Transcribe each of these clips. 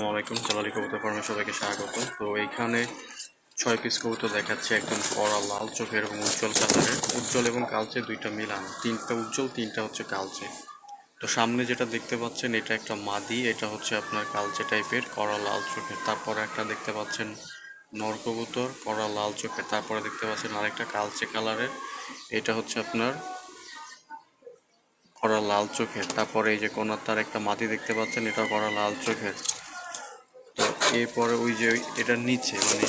আসসালামু আলাইকুম, জালালি কবুতর ফার্মে সবাইকে স্বাগত। তো এইখানে 6 পিস কবুতর দেখাচ্ছে, একদম কড়া লাল চোখের এবং উজ্জ্বল কালারের। উজ্জ্বল এবং কালচে দুইটা মিলানো, তিনটা উজ্জ্বল তিনটা হচ্ছে কালচে। তো সামনে যেটা দেখতে পাচ্ছেন এটা একটা মাদি, এটা হচ্ছে আপনার কালচে টাইপের কড়া লাল চোখের। তারপরে একটা দেখতে পাচ্ছেন নর কবুতর কড়া লাল চোখের। তারপরে দেখতে পাচ্ছেন আরেকটা কালচে কালারের, এটা হচ্ছে আপনার কড়া লাল চোখের। তারপরে এই যে কোনার তার একটা মাদি দেখতে পাচ্ছেন, এটা কড়া লাল চোখের। তো এরপরে ওই যে এটার নিচে মানে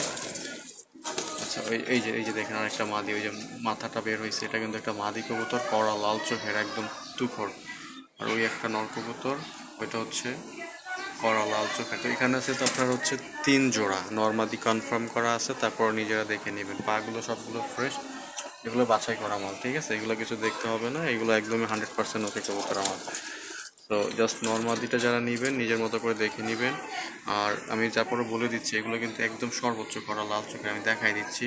আচ্ছা এই যে দেখেন আরেকটা মাদি, ওই যে মাথাটা বের হয়েছে, এটা কিন্তু একটা মাদি কবুতর কড়া লাল চোখের একদম তুখর। আর ওই একটা নর কবুতর, ওইটা হচ্ছে কড়া লাল চোখের। তো এখানে আছে তো আপনার হচ্ছে 3 জোড়া নর্মাদি কনফার্ম করা আছে। তারপর নিজেরা দেখে নেবেন, পাগুলো সবগুলো ফ্রেশ, এগুলো বাছাই করা মাল, ঠিক আছে? এগুলো কিছু দেখতে হবে না, এগুলো একদমই 100% ওকে কবুতর আমার। তো জাস্ট নর্মাদিটা যারা নেবেন নিজের মতো করে দেখে নেবেন। আর আমি তারপরে বলে দিচ্ছি, এগুলো কিন্তু একদম সর্বোচ্চ করা লাল চোখের, আমি দেখাই দিচ্ছি।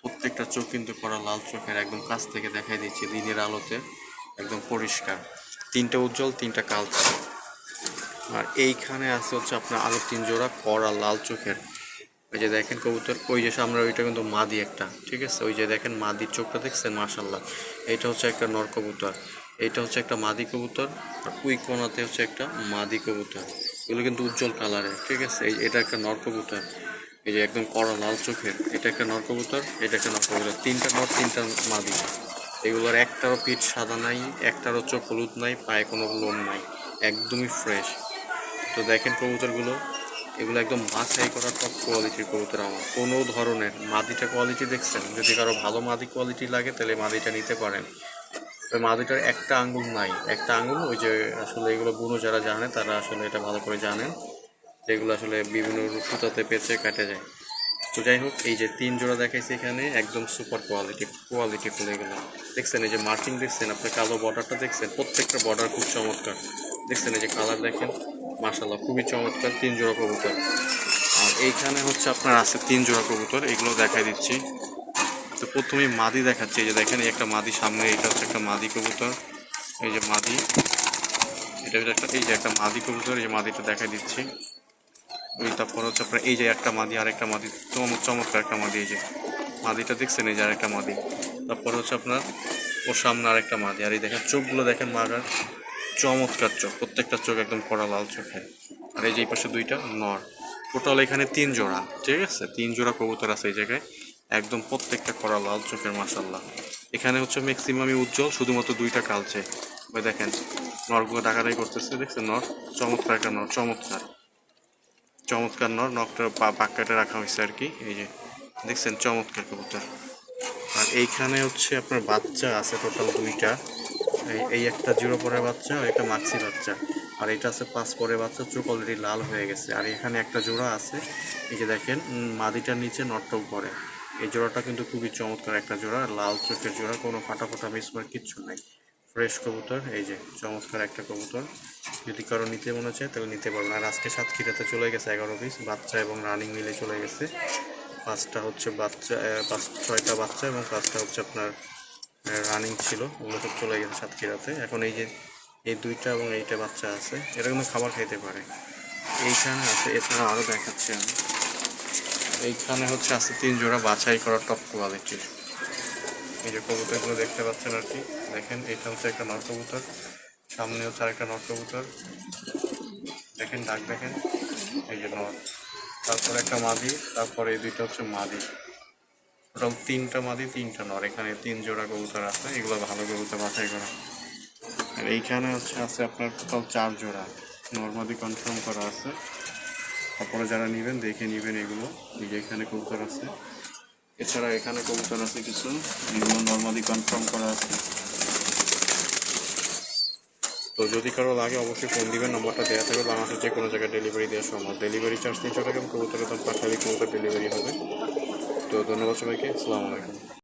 প্রত্যেকটা চোখ কিন্তু করা লাল চোখের, একদম কাছ থেকে দেখাই দিচ্ছি দিনের আলোতে, একদম পরিষ্কার। তিনটা উজ্জ্বল তিনটা কালচে। আর এইখানে আছে হচ্ছে আপনার আরও 3 জোড়া কড়া লাল চোখের। ওই যে দেখেন কবুতর, ওই যে সামনে ওইটা কিন্তু মাদি একটা, ঠিক আছে? ওই যে দেখেন মাদির চোখটা দেখছেন, মাশাল্লাহ। এইটা হচ্ছে একটা নর কবুতর, এইটা হচ্ছে একটা মাদি কবুতর, আর ওই কোনাতে হচ্ছে একটা মাদি কবুতর। এগুলো কিন্তু উজ্জ্বল কালারের, ঠিক আছে? এটা একটা নর কবুতর, এই যে একদম কড়া লাল চোখের, এটা একটা নর কবুতর, এটা একটা নর কবুতর। তিনটা নর তিনটা মাদি। এগুলোর একটারও পিঠ সাদা নাই, একটারও চোখ হলুদ নাই, পায়ে কোনো লোম নাই, একদমই ফ্রেশ। তো দেখেন কবুতরগুলো, এগুলো একদম বাছাই করা টপ কোয়ালিটির কবুতর আমার। কোনো ধরনের মাদিটা কোয়ালিটি দেখছেন, যদি কারো ভালো মাদি কোয়ালিটি লাগে তাহলে মাদিটা নিতে পারেন। ওই মাদিটার একটা আঙ্গুল নাই, একটা আঙ্গুল ওই যে আসলে এগুলো বুনো যারা জানে তারা আসলে এটা ভালো করে জানেন, যেগুলো আসলে বিভিন্ন সুতাতে পেঁচে কাটে যায়। তো যাই হোক, এই যে 3 জোড়া দেখাইছি এখানে, একদম সুপার কোয়ালিটিফুল এগুলো। দেখছেন এই যে মার্কিং দেখছেন, আপনার কালো বর্ডারটা দেখছেন, প্রত্যেকটা বর্ডার খুব চমৎকার। দেখছেন এই যে কালার দেখেন, মাশাল্লাহ খুবই চমৎকার। 3 জোড়া কবুতর। আর এইখানে হচ্ছে আপনার আছে 3 জোড়া কবুতর, এগুলো দেখাই দিচ্ছি। তো প্রথমেই মাদি দেখাচ্ছি, এই যে দেখেন এই একটা মাদি সামনে, এটা হচ্ছে একটা মাদি কবুতর, এই যে মাদি, এটা হচ্ছে একটা, এই যে একটা মাদি কবুতর, এই যে মাদিটা দেখাই দিচ্ছি। ওই তারপর হচ্ছে আপনার এই যে একটা মাদি, আর একটা মাদি, চমৎকার একটা মাদি, এই যে মাদিটা দেখছেন, এই যে আরেকটা মাদি। তারপর হচ্ছে আপনার ওর সামনে আরেকটা মাদি। আর এই দেখেন চোখগুলো দেখেন মারার, চমৎকার চোখ, প্রত্যেকটা চোখ একদম কড়া লাল চোখে। আর এই যে এই পাশে দুইটা নর। টোটাল এখানে 3 জোড়া, ঠিক আছে? 3 জোড়া কবুতর আছে এই জায়গায়, একদম প্রত্যেকটা কড়া লাল চোখের, মাসাল্লাহ। এখানে হচ্ছে ম্যাক্সিমামই উজ্জ্বল, শুধুমাত্র দুইটা কালচে। ওই দেখেন নরগুলো ডাকাডাকি করতেছে, দেখছেন নর, চমৎকার একটা নর, চমৎকার চমৎকার নর। নখটা বাক্কাটে রাখা হয়েছে আর কি, এই যে দেখছেন, চমৎকার কবুতর। আর এইখানে হচ্ছে আপনার বাচ্চা আছে টোটাল দুইটা, এই একটা 0 পরের বাচ্চা আর একটা মাক্সি বাচ্চা। আর এটা আছে 5 পরের বাচ্চা, চোখ অলরেডি লাল হয়ে গেছে। আর এখানে একটা জোড়া আছে, এই যে দেখেন মাদিটার নিচে নটটা উপরে। এই জোড়াটা কিন্তু খুবই চমৎকার একটা জোড়া, লাল চোখের জোড়া, কোনো ফাটা মিসমার কিচ্ছু নাই, ফ্রেশ কবুতর। এই যে চমৎকার একটা কবুতর, যদি কারো নিতে মনে চায় তাহলে নিতে পারবেন। আর আজকে সাতক্ষীরাতে চলে গেছে 11 পিস বাচ্চা এবং রানিং মিলে চলে গেছে। 5টা হচ্ছে বাচ্চা, 6টা বাচ্চা এবং 5টা হচ্ছে আপনার রানিং ছিল, ওগুলো সব চলে গেছে সাতক্ষীরাতে। এখন এই যে এই দুইটা এবং এইটা বাচ্চা আছে, এরা কিন্তু খাবার খাইতে পারে। এইখানে আছে, এছাড়া আরও দেখাচ্ছি আমি। এইখানে হচ্ছে আছে 3 জোড়া বাছাই করা টপ কোয়ালিটির, এই যে কবুতরগুলো দেখতে পাচ্ছেন আর কি। দেখেন এটা হচ্ছে একটা নর কবুতর, সামনে হচ্ছে আরেকটা নর কবুতর, দেখেন ডাক দেখেন, এই যে নর। তারপর একটা মাদি, তারপরে এই দুইটা হচ্ছে মাদি। টোটাল 3টা মাদি 3টা নর, এখানে 3 জোড়া কবুতর আছে, এগুলো ভালো কবুতর বাছাই করা। আর এইখানে হচ্ছে আছে আপনার টোটাল 4 জোড়া নর্মাদি কনফার্ম করা আছে। তারপরে যারা নেবেন দেখে নেবেন, এগুলো এই যে এখানে কবুতর আছে। এছাড়া এখানে কবুতর আছে কিছু, এগুলো নর্মাদি কনফার্ম করা আছে। তো যদি কারো লাগে অবশ্যই ফোন দিবেন, নাম্বারটা দেওয়া থাকবে। বাংলাদেশের যে কোনো জায়গায় ডেলিভারি দেওয়ার সম্ভব। ডেলিভারি চার্জ 300 টাকা এবং কবুতরের দাম পাঠালে কবুতর ডেলিভারি হবে। তো ধন্যবাদ সবাইকে, আসসালামু আলাইকুম।